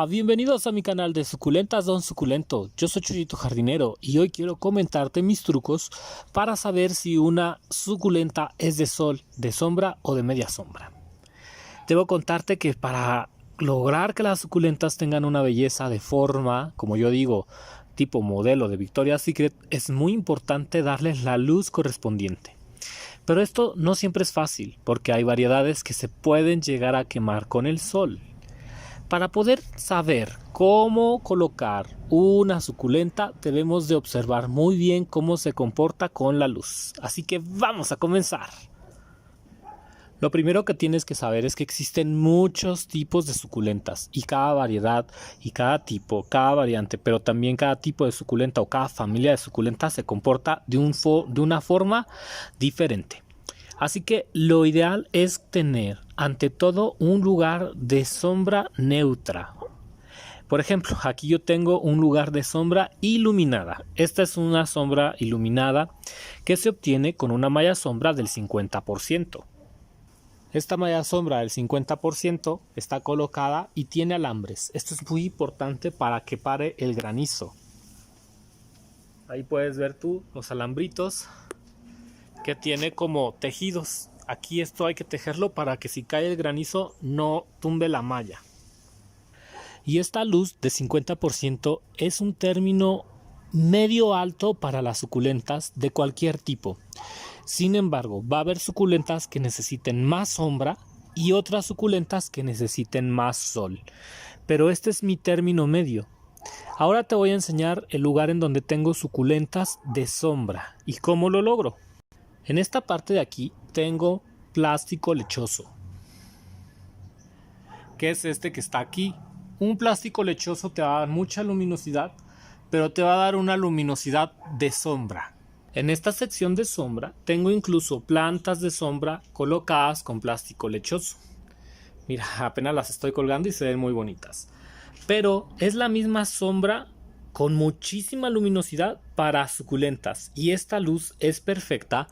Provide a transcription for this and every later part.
Hola, bienvenidos a mi canal de Suculentas Don Suculento. Yo soy Chuyito Jardinero y hoy quiero comentarte mis trucos para saber si una suculenta es de sol, de sombra o de media sombra. Debo contarte que para lograr que las suculentas tengan una belleza de forma, como yo digo, tipo modelo de Victoria's Secret, es muy importante darles la luz correspondiente. Pero esto no siempre es fácil, porque hay variedades que se pueden llegar a quemar con el sol. Para poder saber cómo colocar una suculenta, debemos de observar muy bien cómo se comporta con la luz. Así que vamos a comenzar. Lo primero que tienes que saber es que existen muchos tipos de suculentas y cada variedad y cada tipo, cada variante, pero también cada tipo de suculenta o cada familia de suculentas se comporta de una forma diferente. Así que lo ideal es tener ante todo un lugar de sombra neutra. Por ejemplo, aquí yo tengo un lugar de sombra iluminada. Esta es una sombra iluminada que se obtiene con una malla sombra del 50%. Esta malla sombra del 50% está colocada y tiene alambres. Esto es muy importante para que pare el granizo. Ahí puedes ver tú los alambritos que tiene como tejidos. Aquí esto hay que tejerlo para que si cae el granizo no tumbe la malla. Y esta luz de 50% es un término medio alto para las suculentas de cualquier tipo. Sin embargo, va a haber suculentas que necesiten más sombra y otras suculentas que necesiten más sol. Pero este es mi término medio. Ahora te voy a enseñar el lugar en donde tengo suculentas de sombra y cómo lo logro. En esta parte de aquí tengo plástico lechoso, que es este que está aquí. Un plástico lechoso te va a dar mucha luminosidad, pero te va a dar una luminosidad de sombra. En esta sección de sombra tengo incluso plantas de sombra colocadas con plástico lechoso. Mira, apenas las estoy colgando y se ven muy bonitas. Pero es la misma sombra con muchísima luminosidad para suculentas, y esta luz es perfecta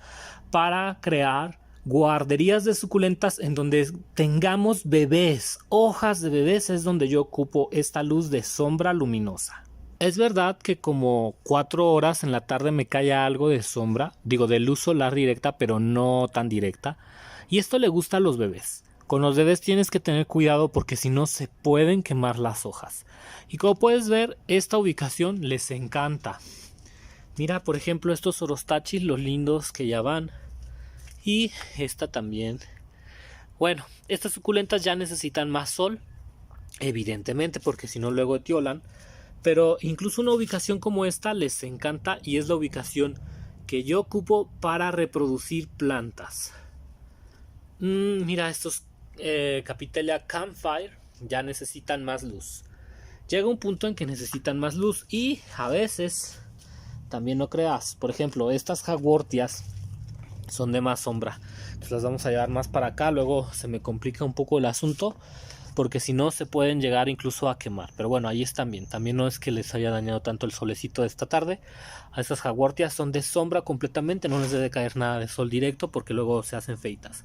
para crear guarderías de suculentas en donde tengamos bebés, hojas de bebés. Es donde yo ocupo esta luz de sombra luminosa. Es verdad que como 4 horas en la tarde me cae algo de sombra, digo de luz solar directa, pero no tan directa, y esto le gusta a los bebés. Con los bebés tienes que tener cuidado porque si no se pueden quemar las hojas. Y como puedes ver, esta ubicación les encanta. Mira, por ejemplo, estos orostachis, los lindos que ya van. Y esta también. Bueno, estas suculentas ya necesitan más sol, evidentemente, porque si no luego etiolan. Pero incluso una ubicación como esta les encanta y es la ubicación que yo ocupo para reproducir plantas. Mira, estos Capitelia Campfire ya necesitan más luz. Llega un punto en que necesitan más luz y a veces, también no creas, por ejemplo, estas Haworthias son de más sombra. Entonces las vamos a llevar más para acá. Luego se me complica un poco el asunto porque si no se pueden llegar incluso a quemar. Pero bueno, ahí están bien. También no es que les haya dañado tanto el solecito de esta tarde. A estas Haworthias son de sombra completamente. No les debe caer nada de sol directo porque luego se hacen feitas.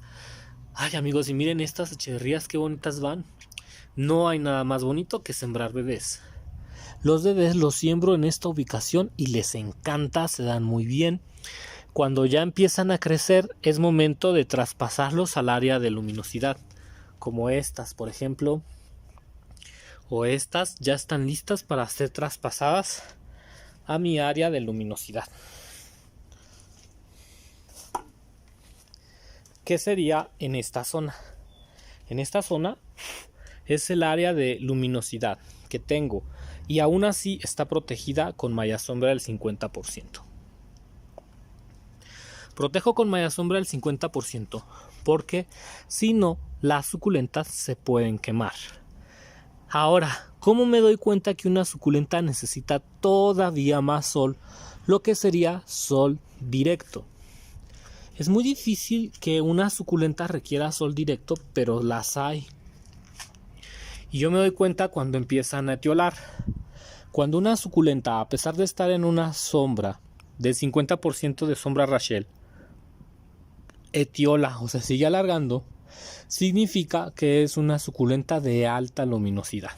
Ay amigos, y miren estas echeverrías qué bonitas van. No hay nada más bonito que sembrar bebés. Los bebés los siembro en esta ubicación y les encanta, se dan muy bien. Cuando ya empiezan a crecer es momento de traspasarlos al área de luminosidad. Como estas, por ejemplo. O estas ya están listas para ser traspasadas a mi área de luminosidad. ¿Qué sería en esta zona? En esta zona es el área de luminosidad que tengo y aún así está protegida con malla sombra del 50%. Protejo con malla sombra del 50% porque si no, las suculentas se pueden quemar. Ahora, ¿cómo me doy cuenta que una suculenta necesita todavía más sol? Lo que sería sol directo. Es muy difícil que una suculenta requiera sol directo, pero las hay. Y yo me doy cuenta cuando empiezan a etiolar. Cuando una suculenta, a pesar de estar en una sombra del 50% de sombra Rachel, etiola o se sigue alargando, significa que es una suculenta de alta luminosidad.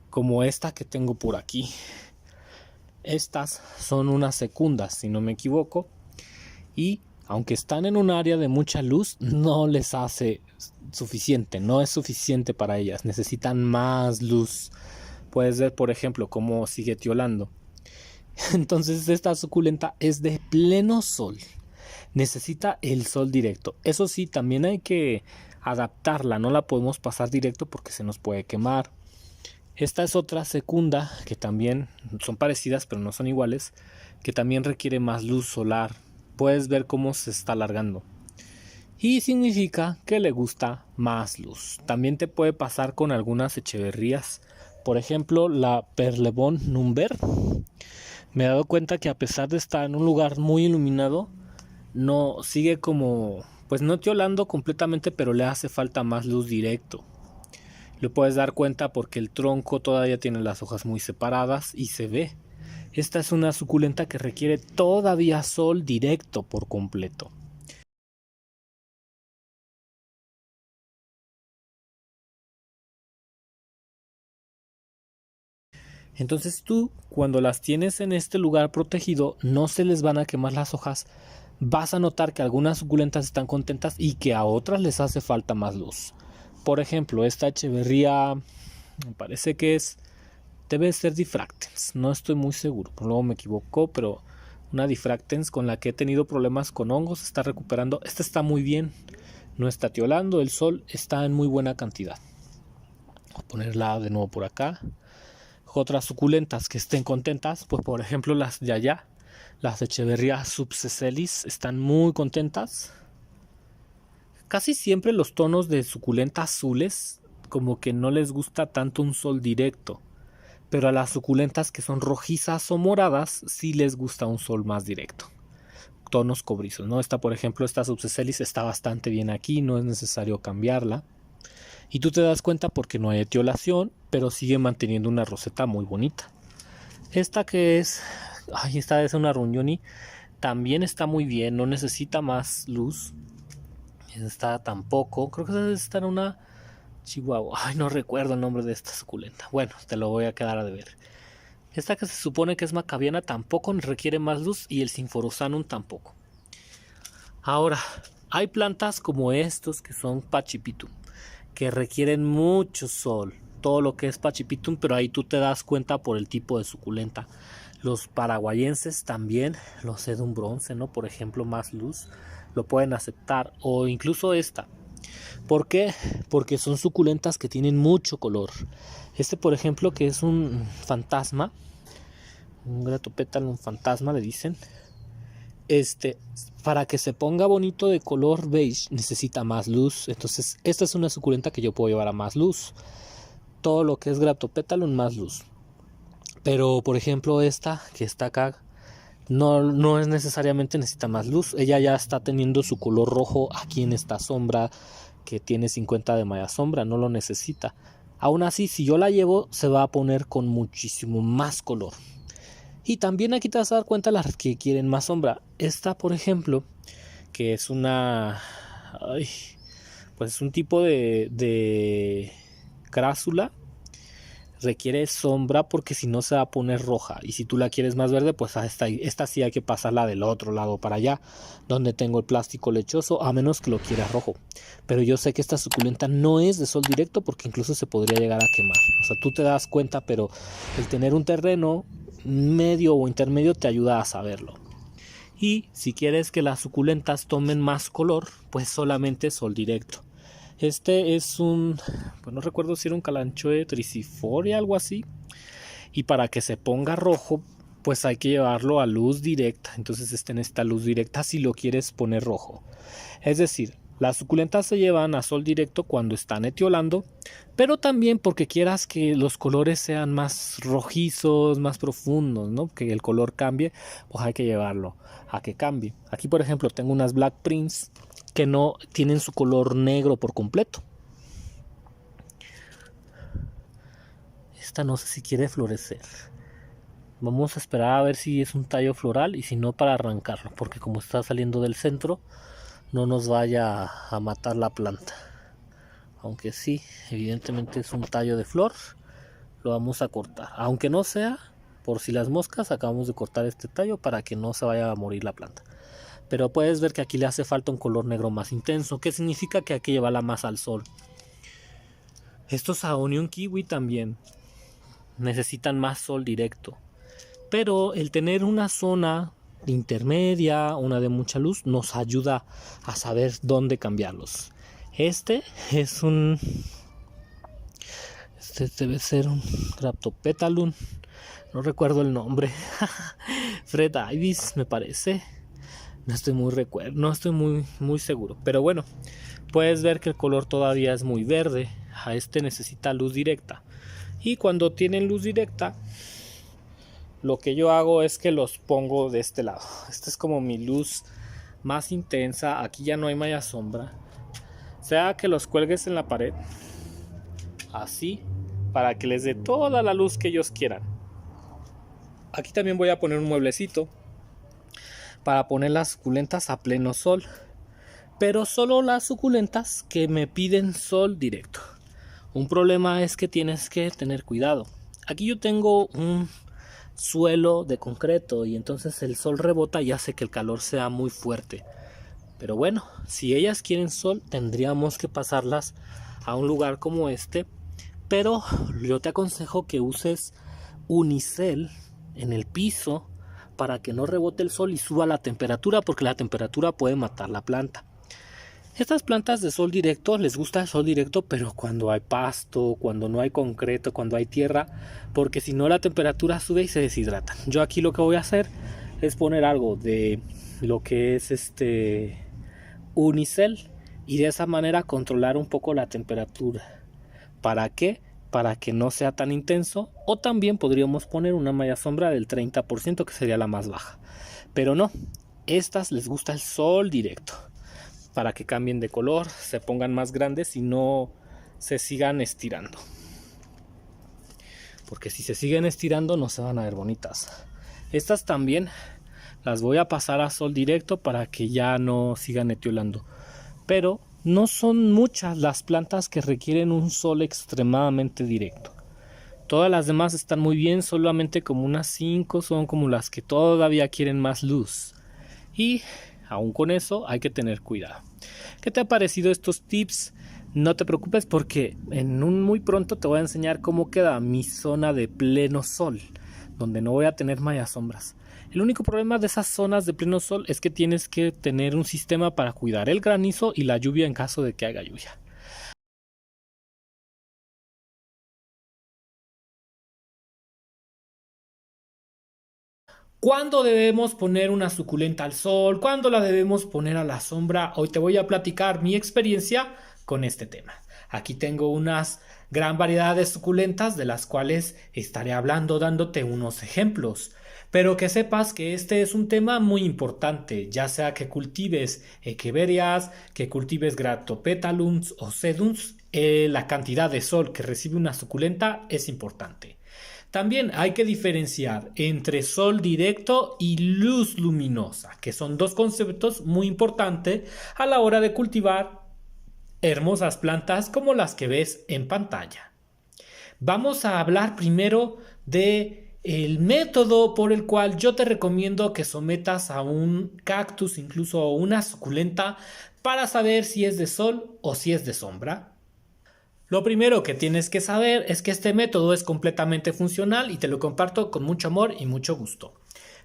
como esta que tengo por aquí. Estas son unas secundas, si no me equivoco, y aunque están en un área de mucha luz, no les hace suficiente, no es suficiente para ellas, necesitan más luz. Puedes ver, por ejemplo, cómo sigue tiolando. Entonces esta suculenta es de pleno sol, necesita el sol directo. Eso sí, también hay que adaptarla, no la podemos pasar directo porque se nos puede quemar. Esta es otra secunda que también son parecidas pero no son iguales, que también requiere más luz solar. Puedes ver cómo se está alargando y significa que le gusta más luz. También te puede pasar con algunas echeverrías, por ejemplo la Perlebón Number. Me he dado cuenta que a pesar de estar en un lugar muy iluminado, no sigue como, pues no tiolando completamente, pero le hace falta más luz directo. Lo puedes dar cuenta porque el tronco todavía tiene las hojas muy separadas y se ve. Esta es una suculenta que requiere todavía sol directo por completo. Entonces tú, cuando las tienes en este lugar protegido, no se les van a quemar las hojas. Vas a notar que algunas suculentas están contentas y que a otras les hace falta más luz. Por ejemplo, esta echeverría, me parece que debe ser Diffractens, no estoy muy seguro, luego me equivoco, pero una Diffractens con la que he tenido problemas con hongos, está recuperando. Esta está muy bien, no está tiolando, el sol está en muy buena cantidad. Voy a ponerla de nuevo por acá. Otras suculentas que estén contentas, pues por ejemplo las de allá, las Echeverría subsecelis, están muy contentas. Casi siempre los tonos de suculenta azules como que no les gusta tanto un sol directo, pero a las suculentas que son rojizas o moradas sí les gusta un sol más directo, tonos cobrizos, ¿no? Esta, por ejemplo, esta subsecelis está bastante bien aquí, no es necesario cambiarla. Y tú te das cuenta porque no hay etiolación, pero sigue manteniendo una roseta muy bonita. Esta que es, esta es una Ruñoni, también está muy bien, no necesita más luz. Esta tampoco, creo que esta era una Chihuahua, no recuerdo el nombre de esta suculenta. Bueno, te lo voy a quedar a deber. Esta que se supone que es macabiana tampoco requiere más luz y el Symphorosanum tampoco. Ahora, hay plantas como estos que son Pachypitum, que requieren mucho sol, todo lo que es Pachypitum, pero ahí tú te das cuenta por el tipo de suculenta. Los paraguayenses también, los sedum bronce, ¿no? Por ejemplo, más luz, lo pueden aceptar, o incluso esta. ¿Por qué? Porque son suculentas que tienen mucho color. Este, por ejemplo, que es un fantasma, un Gratopétalum fantasma le dicen. Para que se ponga bonito de color beige necesita más luz. Entonces esta es una suculenta que yo puedo llevar a más luz. Todo lo que es Gratopétalum más luz. Pero por ejemplo esta que está acá no es necesariamente necesita más luz. Ella ya está teniendo su color rojo aquí en esta sombra que tiene 50 de malla sombra, no lo necesita. Aún así, si yo la llevo se va a poner con muchísimo más color. Y también aquí te vas a dar cuenta las que quieren más sombra. Esta, por ejemplo, que es una... pues es un tipo de crásula. Requiere sombra porque si no se va a poner roja. Y si tú la quieres más verde, pues esta sí hay que pasarla del otro lado para allá, donde tengo el plástico lechoso, a menos que lo quieras rojo. Pero yo sé que esta suculenta no es de sol directo porque incluso se podría llegar a quemar. O sea, tú te das cuenta, pero el tener un terreno medio o intermedio te ayuda a saberlo. Y si quieres que las suculentas tomen más color, pues solamente sol directo. Este es pues no recuerdo si era un Kalanchoe tricifolia, algo así. Y para que se ponga rojo, pues hay que llevarlo a luz directa. Entonces necesita luz directa si lo quieres poner rojo. Es decir, las suculentas se llevan a sol directo cuando están etiolando, pero también porque quieras que los colores sean más rojizos, más profundos, ¿no? Que el color cambie, pues hay que llevarlo a que cambie. Aquí, por ejemplo, tengo unas Black Prince que no tienen su color negro por completo. Esta no sé si quiere florecer. Vamos a esperar a ver si es un tallo floral y si no, para arrancarlo, porque como está saliendo del centro no nos vaya a matar la planta. Aunque sí, evidentemente es un tallo de flor, lo vamos a cortar. Aunque no sea, por si las moscas, acabamos de cortar este tallo para que no se vaya a morir la planta. Pero puedes ver que aquí le hace falta un color negro más intenso, que significa que hay que llevarla más al sol. Estos Aonion Kiwi también necesitan más sol directo. Pero el tener una zona intermedia, una de mucha luz, nos ayuda a saber dónde cambiarlos. Este debe ser un Graptopetalum, no recuerdo el nombre. Fred Ibis me parece. No estoy muy seguro, pero bueno, puedes ver que el color todavía es muy verde. A este necesita luz directa, y cuando tienen luz directa, lo que yo hago es que los pongo de este lado. Esta es como mi luz más intensa. Aquí ya no hay malla sombra. Sea que los cuelgues en la pared, así, para que les dé toda la luz que ellos quieran. Aquí también voy a poner un mueblecito para poner las suculentas a pleno sol, pero solo las suculentas que me piden sol directo. Un problema es que tienes que tener cuidado. Aquí yo tengo un suelo de concreto y entonces el sol rebota y hace que el calor sea muy fuerte. Pero bueno, si ellas quieren sol, tendríamos que pasarlas a un lugar como este. Pero yo te aconsejo que uses unicel en el piso para que no rebote el sol y suba la temperatura, porque la temperatura puede matar la planta. Estas plantas de sol directo les gusta el sol directo, pero cuando hay pasto, cuando no hay concreto, cuando hay tierra, porque si no la temperatura sube y se deshidratan. Yo aquí lo que voy a hacer es poner algo de lo que es unicel, y de esa manera controlar un poco la temperatura. ¿Para qué? Para que no sea tan intenso, o también podríamos poner una malla sombra del 30%, que sería la más baja. Pero no, estas les gusta el sol directo, para que cambien de color, se pongan más grandes y no se sigan estirando. Porque si se siguen estirando no se van a ver bonitas. Estas también las voy a pasar a sol directo para que ya no sigan etiolando. Pero no son muchas las plantas que requieren un sol extremadamente directo. Todas las demás están muy bien, solamente como unas 5 son como las que todavía quieren más luz. Y aún con eso hay que tener cuidado. ¿Qué te ha parecido estos tips? No te preocupes, porque muy pronto te voy a enseñar cómo queda mi zona de pleno sol, donde no voy a tener mallas sombras. El único problema de esas zonas de pleno sol es que tienes que tener un sistema para cuidar el granizo y la lluvia en caso de que haga lluvia. ¿Cuándo debemos poner una suculenta al sol? ¿Cuándo la debemos poner a la sombra? Hoy te voy a platicar mi experiencia con este tema. Aquí tengo unas gran variedad de suculentas, de las cuales estaré hablando dándote unos ejemplos. Pero que sepas que este es un tema muy importante, ya sea que cultives echeverias, que cultives Graptopetalums o sedums, la cantidad de sol que recibe una suculenta es importante. También hay que diferenciar entre sol directo y luz luminosa, que son dos conceptos muy importantes a la hora de cultivar hermosas plantas como las que ves en pantalla. Vamos a hablar primero de el método por el cual yo te recomiendo que sometas a un cactus, incluso a una suculenta, para saber si es de sol o si es de sombra. Lo primero que tienes que saber es que este método es completamente funcional y te lo comparto con mucho amor y mucho gusto.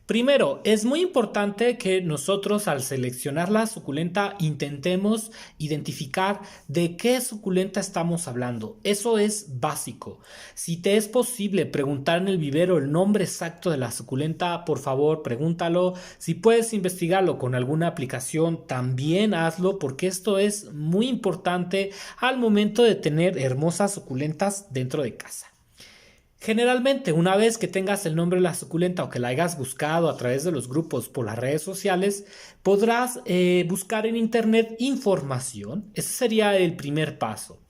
Primero, es muy importante que nosotros al seleccionar la suculenta intentemos identificar de qué suculenta estamos hablando. Eso es básico. Si te es posible preguntar en el vivero el nombre exacto de la suculenta, por favor pregúntalo. Si puedes investigarlo con alguna aplicación, también hazlo, porque esto es muy importante al momento de tener hermosas suculentas dentro de casa. Generalmente, una vez que tengas el nombre de la suculenta o que la hayas buscado a través de los grupos por las redes sociales, podrás buscar en internet información. Ese sería el primer paso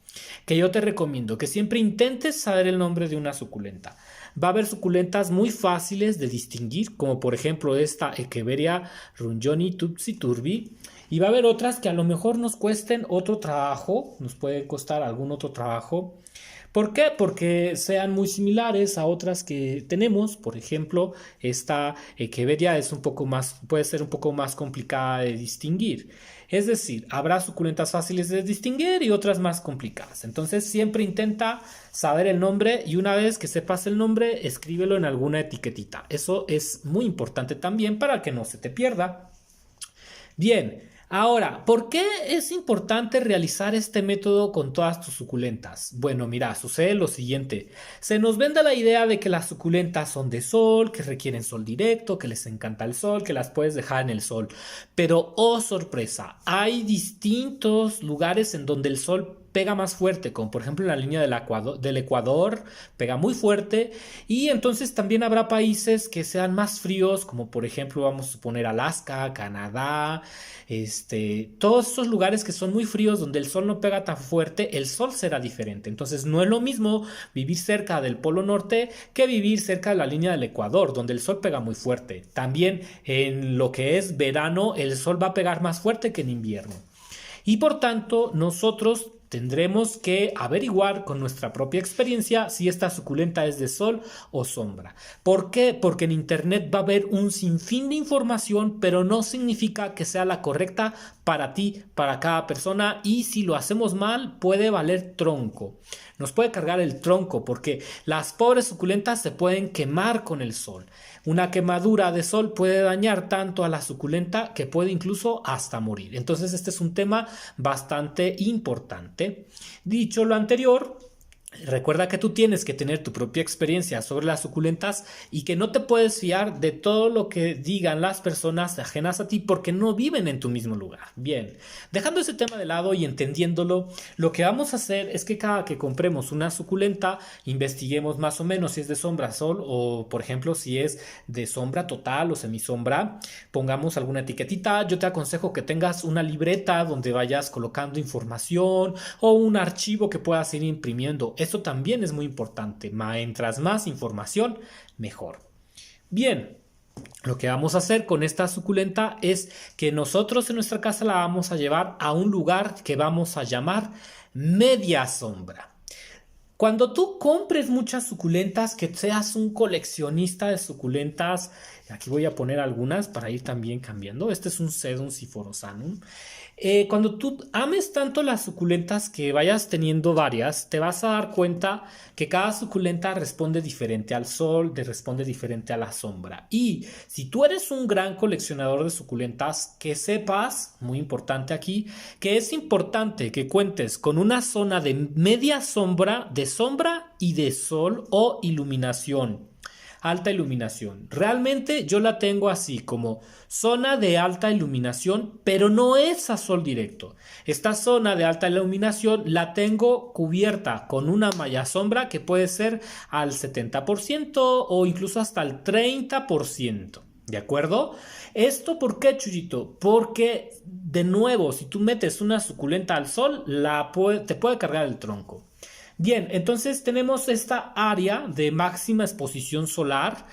que yo te recomiendo, que siempre intentes saber el nombre de una suculenta. Va a haber suculentas muy fáciles de distinguir, como por ejemplo esta Echeveria rungioni Tupsi Turbi, y va a haber otras que a lo mejor nos cuesten otro trabajo, nos puede costar algún otro trabajo, ¿Por qué? Porque sean muy similares a otras que tenemos. Por ejemplo, esta Echeveria es un poco más, puede ser un poco más complicada de distinguir. Es decir, habrá suculentas fáciles de distinguir y otras más complicadas. Entonces siempre intenta saber el nombre y una vez que sepas el nombre, escríbelo en alguna etiquetita. Eso es muy importante también para que no se te pierda. Bien. Ahora, ¿por qué es importante realizar este método con todas tus suculentas? Bueno, mira, sucede lo siguiente. Se nos vende la idea de que las suculentas son de sol, que requieren sol directo, que les encanta el sol, que las puedes dejar en el sol. Pero, oh sorpresa, hay distintos lugares en donde el sol pega más fuerte, como por ejemplo en la línea del Ecuador, pega muy fuerte, y entonces también habrá países que sean más fríos, como por ejemplo vamos a suponer Alaska, Canadá, todos esos lugares que son muy fríos, donde el sol no pega tan fuerte, el sol será diferente. Entonces no es lo mismo vivir cerca del Polo Norte que vivir cerca de la línea del Ecuador, donde el sol pega muy fuerte. También en lo que es verano, el sol va a pegar más fuerte que en invierno. Y por tanto, nosotros tendremos que averiguar con nuestra propia experiencia si esta suculenta es de sol o sombra. ¿Por qué? Porque en internet va a haber un sinfín de información, pero no significa que sea la correcta para ti, para cada persona, y si lo hacemos mal puede valer tronco. Nos puede cargar el tronco porque las pobres suculentas se pueden quemar con el sol. Una quemadura de sol puede dañar tanto a la suculenta que puede incluso hasta morir. Entonces este es un tema bastante importante. Dicho lo anterior, recuerda que tú tienes que tener tu propia experiencia sobre las suculentas y que no te puedes fiar de todo lo que digan las personas ajenas a ti porque no viven en tu mismo lugar. Bien, dejando ese tema de lado y entendiéndolo, lo que vamos a hacer es que cada que compremos una suculenta, investiguemos más o menos si es de sombra sol o, por ejemplo, si es de sombra total o semisombra, pongamos alguna etiquetita. Yo te aconsejo que tengas una libreta donde vayas colocando información o un archivo que puedas ir imprimiendo. Eso también es muy importante. Mientras más información, mejor. Bien, lo que vamos a hacer con esta suculenta es que nosotros en nuestra casa la vamos a llevar a un lugar que vamos a llamar media sombra. Cuando tú compres muchas suculentas, que seas un coleccionista de suculentas, aquí voy a poner algunas para ir también cambiando. Este es un Sedum Siforosanum. Cuando tú ames tanto las suculentas que vayas teniendo varias, te vas a dar cuenta que cada suculenta responde diferente al sol, responde diferente a la sombra. Y si tú eres un gran coleccionador de suculentas, que sepas, muy importante aquí, que es importante que cuentes con una zona de media sombra, de sombra y de sol o iluminación. Alta iluminación. Realmente yo la tengo así como zona de alta iluminación, pero no es a sol directo. Esta zona de alta iluminación la tengo cubierta con una malla sombra que puede ser al 70% o incluso hasta el 30%. ¿De acuerdo? ¿Esto por qué, Chuyito? Porque, de nuevo, si tú metes una suculenta al sol, te puede cargar el tronco. Bien, entonces tenemos esta área de máxima exposición solar,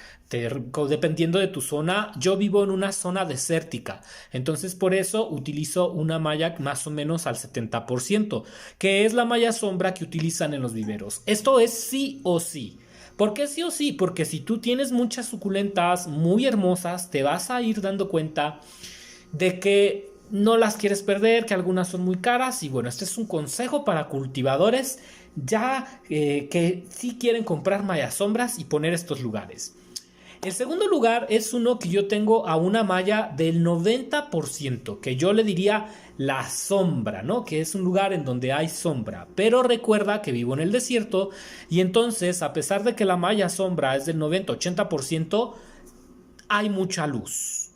dependiendo de tu zona. Yo vivo en una zona desértica, entonces por eso utilizo una malla más o menos al 70%, que es la malla sombra que utilizan en los viveros. Esto es sí o sí. ¿Por qué sí o sí? Porque si tú tienes muchas suculentas muy hermosas, te vas a ir dando cuenta de que no las quieres perder, que algunas son muy caras. Y bueno, este es un consejo para cultivadores ya que sí quieren comprar mallas sombras y poner estos lugares. El segundo lugar es uno que yo tengo a una malla del 90%, que yo le diría la sombra, ¿no? Que es un lugar en donde hay sombra. Pero recuerda que vivo en el desierto y entonces, a pesar de que la malla sombra es del 90-80%, hay mucha luz.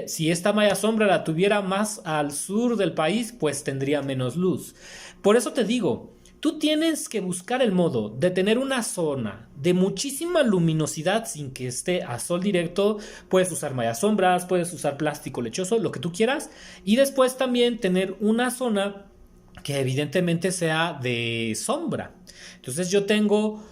Si esta malla sombra la tuviera más al sur del país, pues tendría menos luz. Por eso te digo, tú tienes que buscar el modo de tener una zona de muchísima luminosidad sin que esté a sol directo. Puedes usar mallas sombras, puedes usar plástico lechoso, lo que tú quieras. Y después también tener una zona que evidentemente sea de sombra. Entonces yo tengo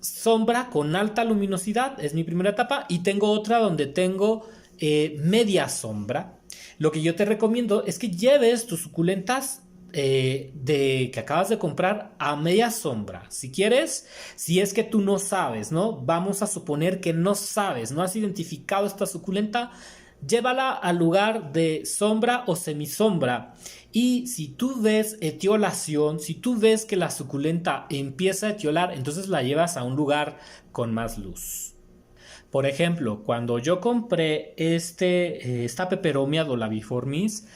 sombra con alta luminosidad, es mi primera etapa, y tengo otra donde tengo media sombra. Lo que yo te recomiendo es que lleves tus suculentas de que acabas de comprar a media sombra. Si quieres, si es que tú no sabes, ¿no? Vamos a suponer que no sabes, no has identificado esta suculenta, llévala al lugar de sombra o semisombra. Y si tú ves etiolación, si tú ves que la suculenta empieza a etiolar, entonces la llevas a un lugar con más luz. Por ejemplo, cuando yo compré esta Peperomia dolabiformis,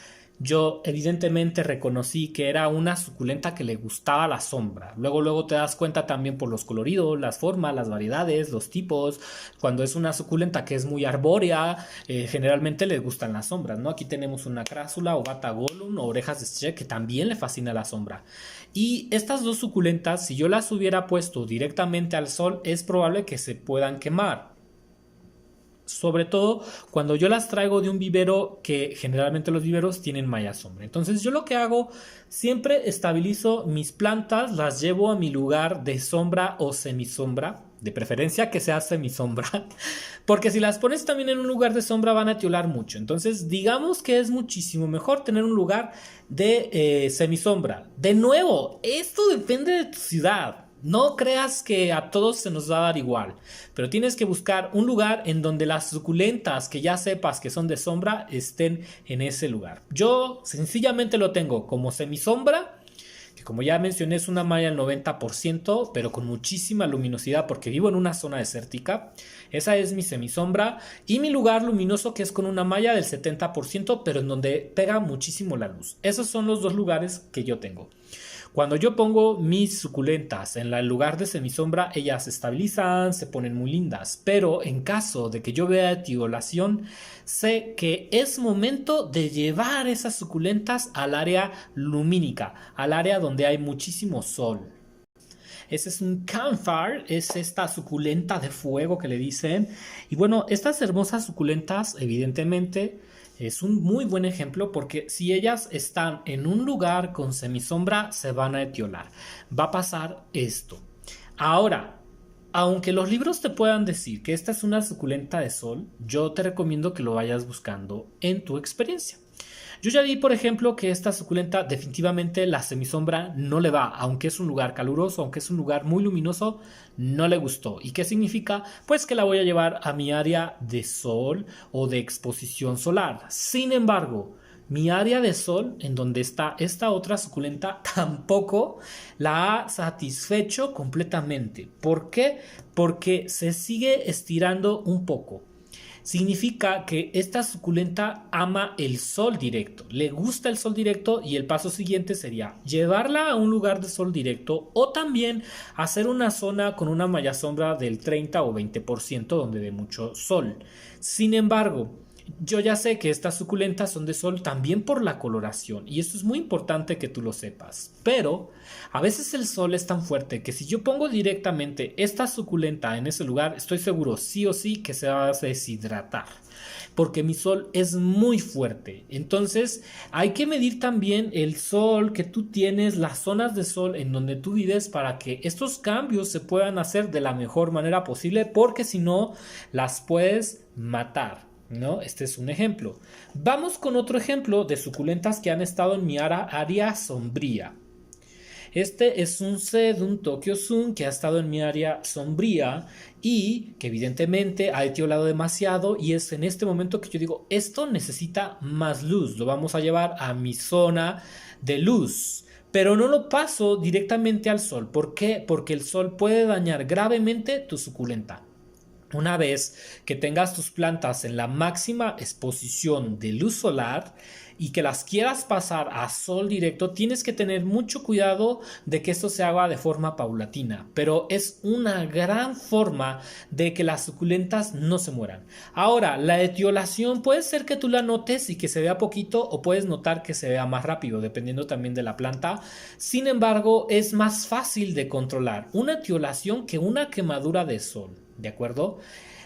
yo evidentemente reconocí que era una suculenta que le gustaba la sombra. Luego te das cuenta también por los coloridos, las formas, las variedades, los tipos. Cuando es una suculenta que es muy arbórea, generalmente le gustan las sombras, ¿no? Aquí tenemos una crásula o bata golum o orejas de estrella que también le fascina la sombra. Y estas dos suculentas, si yo las hubiera puesto directamente al sol, es probable que se puedan quemar. Sobre todo cuando yo las traigo de un vivero, que generalmente los viveros tienen malla sombra. Entonces yo lo que hago, siempre estabilizo mis plantas, las llevo a mi lugar de sombra o semisombra, de preferencia que sea semisombra, porque si las pones también en un lugar de sombra van a etiolar mucho. Entonces digamos que es muchísimo mejor tener un lugar de semisombra. De nuevo, esto depende de tu ciudad. No creas que a todos se nos va a dar igual, pero tienes que buscar un lugar en donde las suculentas que ya sepas que son de sombra estén en ese lugar. Yo sencillamente lo tengo como semisombra, que como ya mencioné es una malla al 90%, pero con muchísima luminosidad porque vivo en una zona desértica. Esa es mi semisombra, y mi lugar luminoso, que es con una malla del 70%, pero en donde pega muchísimo la luz. Esos son los dos lugares que yo tengo. Cuando yo pongo mis suculentas en el lugar de semisombra, ellas se estabilizan, se ponen muy lindas. Pero en caso de que yo vea etiolación, sé que es momento de llevar esas suculentas al área lumínica, al área donde hay muchísimo sol. Ese es un camphor, es esta suculenta de fuego que le dicen. Y bueno, estas hermosas suculentas, evidentemente, es un muy buen ejemplo porque si ellas están en un lugar con semisombra, se van a etiolar. Va a pasar esto. Ahora, aunque los libros te puedan decir que esta es una suculenta de sol, yo te recomiendo que lo vayas buscando en tu experiencia. Yo ya vi, por ejemplo, que esta suculenta definitivamente la semisombra no le va, aunque es un lugar caluroso, aunque es un lugar muy luminoso, no le gustó. ¿Y qué significa? Pues que la voy a llevar a mi área de sol o de exposición solar. Sin embargo, mi área de sol, en donde está esta otra suculenta, tampoco la ha satisfecho completamente. ¿Por qué? Porque se sigue estirando un poco. Significa que esta suculenta ama el sol directo, le gusta el sol directo, y el paso siguiente sería llevarla a un lugar de sol directo o también hacer una zona con una malla sombra del 30 o 20% donde dé mucho sol. Sin embargo, yo ya sé que estas suculentas son de sol también por la coloración, y esto es muy importante que tú lo sepas, pero a veces el sol es tan fuerte que si yo pongo directamente esta suculenta en ese lugar, estoy seguro sí o sí que se va a deshidratar, porque mi sol es muy fuerte. Entonces hay que medir también el sol que tú tienes, las zonas de sol en donde tú vives, para que estos cambios se puedan hacer de la mejor manera posible, porque si no las puedes matar, ¿no? Este es un ejemplo. Vamos con otro ejemplo de suculentas que han estado en mi área sombría. Este es un Sedum Tokyo Sun que ha estado en mi área sombría y que evidentemente ha etiolado demasiado, y es en este momento que yo digo, esto necesita más luz, lo vamos a llevar a mi zona de luz. Pero no lo paso directamente al sol. ¿Por qué? Porque el sol puede dañar gravemente tu suculenta. Una vez que tengas tus plantas en la máxima exposición de luz solar y que las quieras pasar a sol directo, tienes que tener mucho cuidado de que esto se haga de forma paulatina, pero es una gran forma de que las suculentas no se mueran. Ahora, la etiolación puede ser que tú la notes y que se vea poquito, o puedes notar que se vea más rápido, dependiendo también de la planta. Sin embargo, es más fácil de controlar una etiolación que una quemadura de sol. ¿De acuerdo?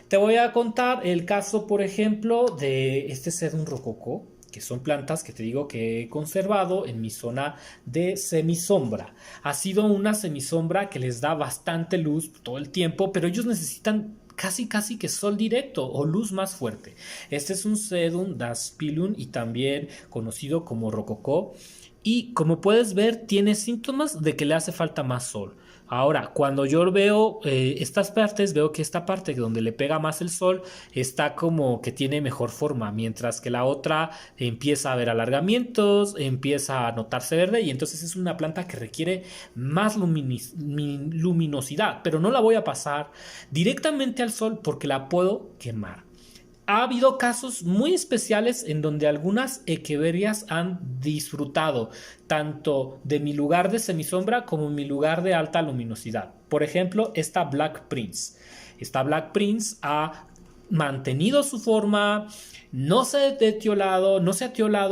Te voy a contar el caso, por ejemplo, de este Sedum rococó, que son plantas que te digo que he conservado en mi zona de semisombra. Ha sido una semisombra que les da bastante luz todo el tiempo, pero ellos necesitan casi que sol directo o luz más fuerte. Este es un Sedum daspilum y también conocido como rococó. y como puedes ver tiene síntomas de que le hace falta más sol. Ahora, cuando yo veo estas partes, veo que esta parte donde le pega más el sol está como que tiene mejor forma, mientras que la otra empieza a ver alargamientos, empieza a notarse verde y entonces es una planta que requiere más luminosidad, pero no la voy a pasar directamente al sol porque la puedo quemar. Ha habido casos muy especiales en donde algunas echeverias han disfrutado tanto de mi lugar de semisombra como mi lugar de alta luminosidad. Por ejemplo, esta Black Prince. Esta Black Prince ha mantenido su forma, no se ha etiolado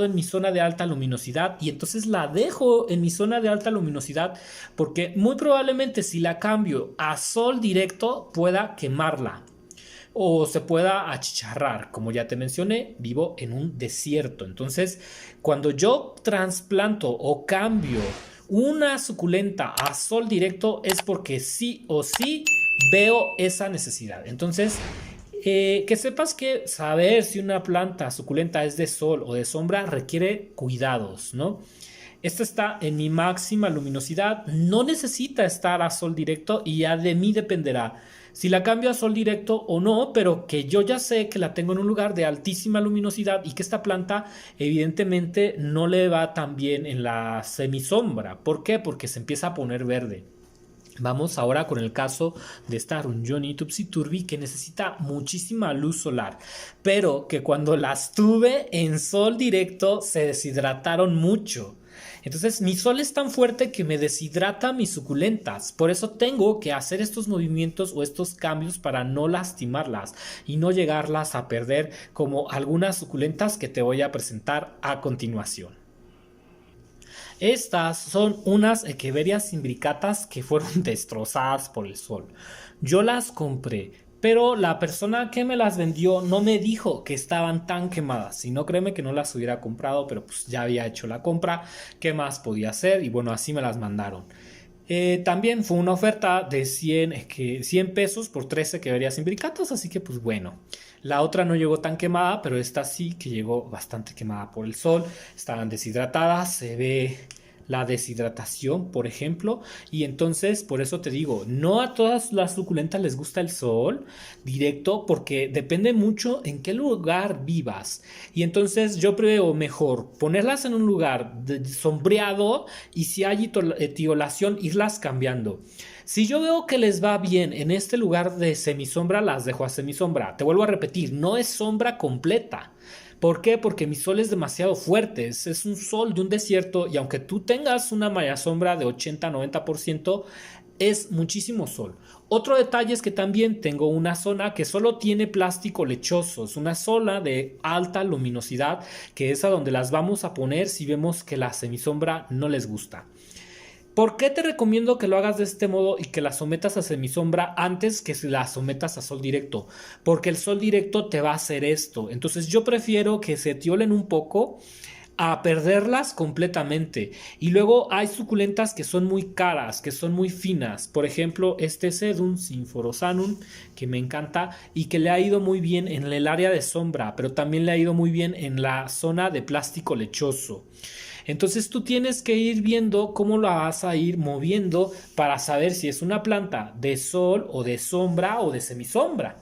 en mi zona de alta luminosidad y entonces la dejo en mi zona de alta luminosidad porque muy probablemente si la cambio a sol directo pueda quemarla o se pueda achicharrar. Como ya te mencioné, vivo en un desierto. Entonces, cuando yo trasplanto o cambio una suculenta a sol directo es porque sí o sí veo esa necesidad. Entonces, que sepas que saber si una planta suculenta es de sol o de sombra requiere cuidados, ¿no? Esta está en mi máxima luminosidad, no necesita estar a sol directo y ya de mí dependerá si la cambio a sol directo o no, pero que yo ya sé que la tengo en un lugar de altísima luminosidad y que esta planta evidentemente no le va tan bien en la semisombra. ¿Por qué? Porque se empieza a poner verde. Vamos ahora con el caso de esta Rungioni tupsiturbi que necesita muchísima luz solar, pero que cuando las tuve en sol directo se deshidrataron mucho. Entonces mi sol es tan fuerte que me deshidrata mis suculentas. Por eso tengo que hacer estos movimientos o estos cambios para no lastimarlas y no llegarlas a perder como algunas suculentas que te voy a presentar a continuación. Estas son unas echeverias imbricatas que fueron destrozadas por el sol. Yo las compré, pero la persona que me las vendió no me dijo que estaban tan quemadas. Si no, créeme que no las hubiera comprado, pero pues ya había hecho la compra. ¿Qué más podía hacer? Y bueno, así me las mandaron. También fue una oferta de 100 pesos por 13 echeverias imbricatas, así que pues bueno. La otra no llegó tan quemada, pero esta sí que llegó bastante quemada por el sol. Estaban deshidratadas, se ve la deshidratación, por ejemplo, y entonces por eso te digo, no a todas las suculentas les gusta el sol directo porque depende mucho en qué lugar vivas. Y entonces yo creo mejor ponerlas en un lugar sombreado y si hay etiolación irlas cambiando. Si yo veo que les va bien en este lugar de semisombra, las dejo a semisombra. Te vuelvo a repetir, no es sombra completa. ¿Por qué? Porque mi sol es demasiado fuerte, es un sol de un desierto y aunque tú tengas una malla sombra de 80-90%, es muchísimo sol. Otro detalle es que también tengo una zona que solo tiene plástico lechoso, es una zona de alta luminosidad que es a donde las vamos a poner si vemos que la semisombra no les gusta. ¿Por qué te recomiendo que lo hagas de este modo y que la sometas a semisombra antes que si la sometas a sol directo? Porque el sol directo te va a hacer esto. Entonces yo prefiero que se etiolen un poco a perderlas completamente. Y luego hay suculentas que son muy caras, que son muy finas. Por ejemplo, este Sedum sinforosanum, que me encanta y que le ha ido muy bien en el área de sombra, pero también le ha ido muy bien en la zona de plástico lechoso. Entonces tú tienes que ir viendo cómo la vas a ir moviendo para saber si es una planta de sol o de sombra o de semisombra.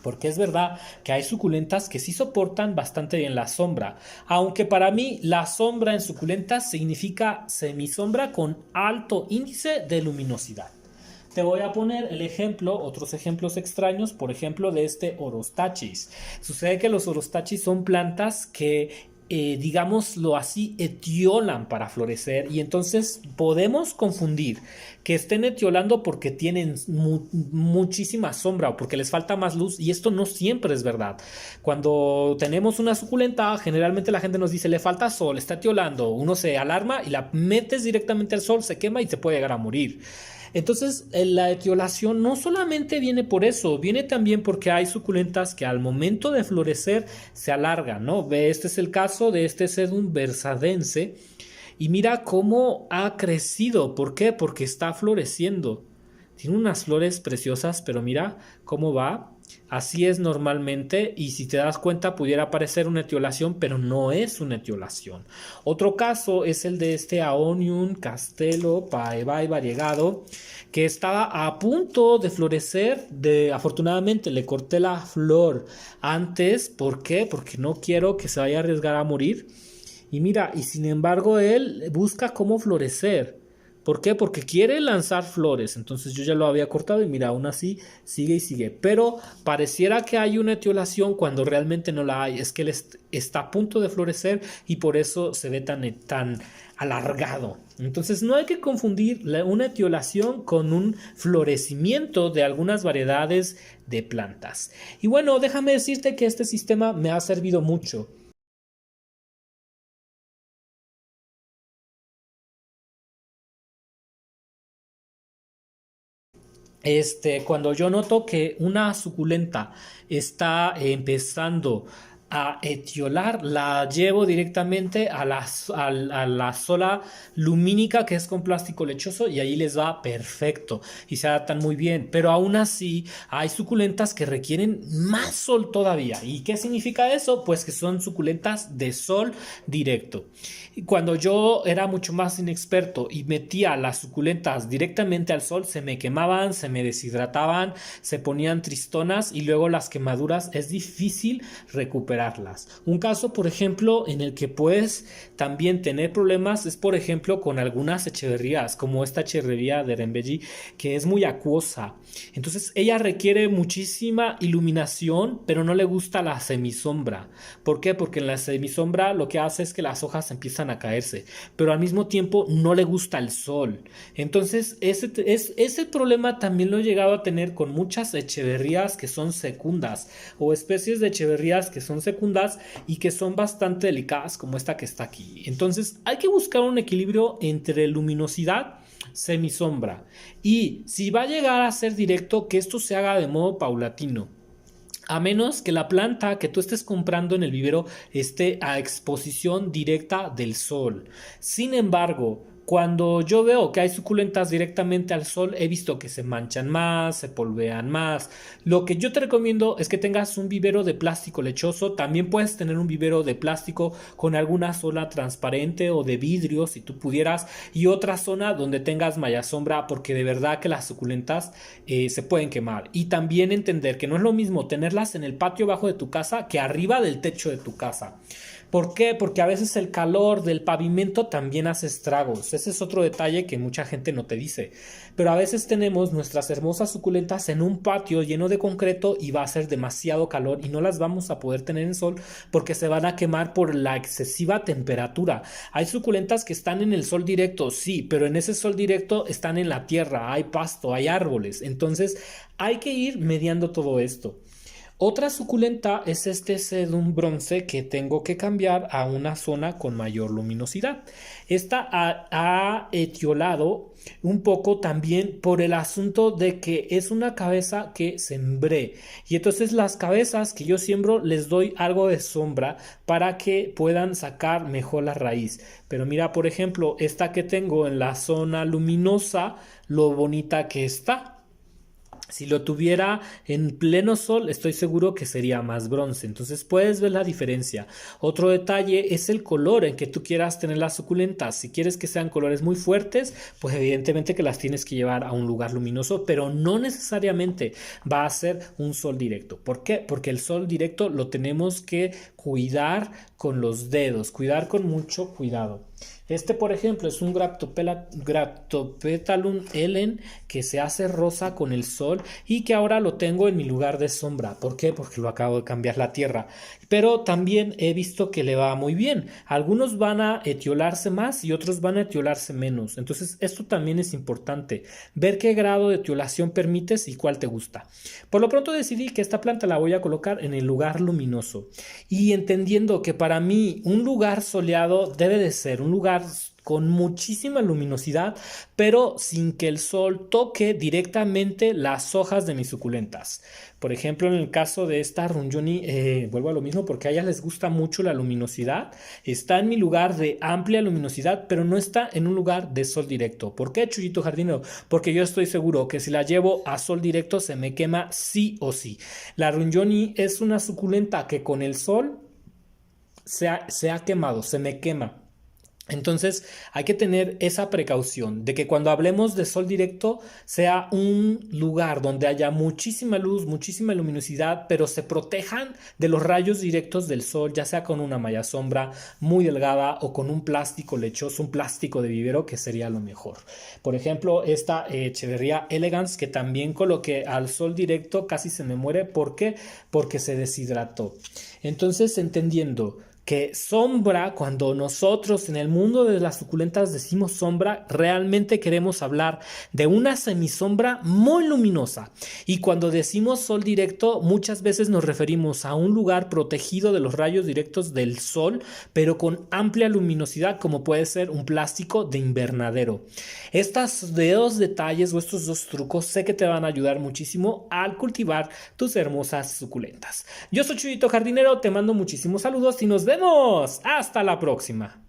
Porque es verdad que hay suculentas que sí soportan bastante bien la sombra. Aunque para mí la sombra en suculentas significa semisombra con alto índice de luminosidad. Te voy a poner el ejemplo, otros ejemplos extraños, por ejemplo de este Orostachys. Sucede que los Orostachys son plantas que digámoslo así, etiolan para florecer y entonces podemos confundir que estén etiolando porque tienen muchísima sombra o porque les falta más luz y esto no siempre es verdad. Cuando tenemos una suculenta, generalmente la gente nos dice le falta sol, está etiolando, uno se alarma y la metes directamente al sol, se quema y te puede llegar a morir. Entonces la etiolación no solamente viene por eso, viene también porque hay suculentas que al momento de florecer se alargan, ¿no? Este es el caso de este Sedum versadense y mira cómo ha crecido. ¿Por qué? Porque está floreciendo. Tiene unas flores preciosas, pero mira cómo va Así es normalmente, y si te das cuenta pudiera parecer una etiolación, pero no es una etiolación. Otro caso es el de este Aonium Castelo Paebai variegado, que estaba a punto de florecer. Afortunadamente le corté la flor antes. ¿Por qué? Porque no quiero que se vaya a arriesgar a morir. Y mira, y sin embargo él busca cómo florecer. ¿Por qué? Porque quiere lanzar flores. Entonces yo ya lo había cortado y mira, aún así sigue y sigue. Pero pareciera que hay una etiolación cuando realmente no la hay. Es que él está a punto de florecer y por eso se ve tan alargado. Entonces no hay que confundir una etiolación con un florecimiento de algunas variedades de plantas. Y bueno, déjame decirte que este sistema me ha servido mucho. Cuando yo noto que una suculenta está empezando a etiolar, la llevo directamente a la sola lumínica, que es con plástico lechoso, y ahí les va perfecto y se adaptan muy bien. Pero aún así hay suculentas que requieren más sol todavía. ¿Y qué significa eso? Pues que son suculentas de sol directo. Cuando yo era mucho más inexperto y metía las suculentas directamente al sol, se me quemaban, se me deshidrataban, se ponían tristonas y luego las quemaduras es difícil recuperarlas. Un caso, por ejemplo, en el que puedes también tener problemas es, por ejemplo, con algunas echeverrías, como esta echeverría de Rembelli, que es muy acuosa. Entonces ella requiere muchísima iluminación, pero no le gusta la semisombra. ¿Por qué? Porque en la semisombra lo que hace es que las hojas empiezan a caerse, pero al mismo tiempo no le gusta el sol. Entonces ese problema también lo he llegado a tener con muchas echeverrías que son secundas, o especies de echeverrías que son secundas y que son bastante delicadas, como esta que está aquí. Entonces hay que buscar un equilibrio entre luminosidad, semisombra, y si va a llegar a ser directo, que esto se haga de modo paulatino. A menos que la planta que tú estés comprando en el vivero esté a exposición directa del sol. Sin embargo, cuando yo veo que hay suculentas directamente al sol, he visto que se manchan más, se polvean más. Lo que yo te recomiendo es que tengas un vivero de plástico lechoso. También puedes tener un vivero de plástico con alguna zona transparente o de vidrio, si tú pudieras, y otra zona donde tengas malla sombra, porque de verdad que las suculentas se pueden quemar. Y también entender que no es lo mismo tenerlas en el patio bajo de tu casa que arriba del techo de tu casa. ¿Por qué? Porque a veces el calor del pavimento también hace estragos. Ese es otro detalle que mucha gente no te dice. Pero a veces tenemos nuestras hermosas suculentas en un patio lleno de concreto y va a ser demasiado calor y no las vamos a poder tener en sol porque se van a quemar por la excesiva temperatura. Hay suculentas que están en el sol directo, sí, pero en ese sol directo están en la tierra, hay pasto, hay árboles. Entonces hay que ir mediando todo esto. Otra suculenta es este sedum bronce que tengo que cambiar a una zona con mayor luminosidad. Esta ha etiolado un poco también por el asunto de que es una cabeza que sembré. Y entonces las cabezas que yo siembro les doy algo de sombra para que puedan sacar mejor la raíz. Pero mira, por ejemplo, esta que tengo en la zona luminosa, lo bonita que está. Si lo tuviera en pleno sol, estoy seguro que sería más bronce. Entonces puedes ver la diferencia. Otro detalle es el color en que tú quieras tener las suculentas. Si quieres que sean colores muy fuertes, pues evidentemente que las tienes que llevar a un lugar luminoso, pero no necesariamente va a ser un sol directo. ¿Por qué? Porque el sol directo lo tenemos que cuidar con los dedos, cuidar con mucho cuidado. Por ejemplo, es un Graptopetalum Elen que se hace rosa con el sol y que ahora lo tengo en mi lugar de sombra. ¿Por qué? Porque lo acabo de cambiar la tierra. Pero también he visto que le va muy bien. Algunos van a etiolarse más y otros van a etiolarse menos. Entonces, esto también es importante. Ver qué grado de etiolación permites y cuál te gusta. Por lo pronto decidí que esta planta la voy a colocar en el lugar luminoso. Y entendiendo que para mí un lugar soleado debe de ser un lugar con muchísima luminosidad, pero sin que el sol toque directamente las hojas de mis suculentas. Por ejemplo, en el caso de esta Rungioni, vuelvo a lo mismo porque a ellas les gusta mucho la luminosidad. Está en mi lugar de amplia luminosidad, pero no está en un lugar de sol directo. ¿Por qué, Chuyito Jardinero? Porque yo estoy seguro que si la llevo a sol directo se me quema sí o sí. La Rungioni es una suculenta que con el sol se ha quemado, se me quema. Entonces hay que tener esa precaución de que cuando hablemos de sol directo sea un lugar donde haya muchísima luz, muchísima luminosidad, pero se protejan de los rayos directos del sol, ya sea con una malla sombra muy delgada o con un plástico lechoso, un plástico de vivero, que sería lo mejor. Por ejemplo, esta Echeverría Elegance, que también coloqué al sol directo, casi se me muere. ¿Por qué? Porque se deshidrató. Entonces, entendiendo que sombra, cuando nosotros en el mundo de las suculentas decimos sombra, realmente queremos hablar de una semisombra muy luminosa. Y cuando decimos sol directo, muchas veces nos referimos a un lugar protegido de los rayos directos del sol, pero con amplia luminosidad, como puede ser un plástico de invernadero. Estos dos detalles o estos dos trucos sé que te van a ayudar muchísimo al cultivar tus hermosas suculentas. Yo soy Chuyito Jardinero, te mando muchísimos saludos y nos vemos. Hasta la próxima.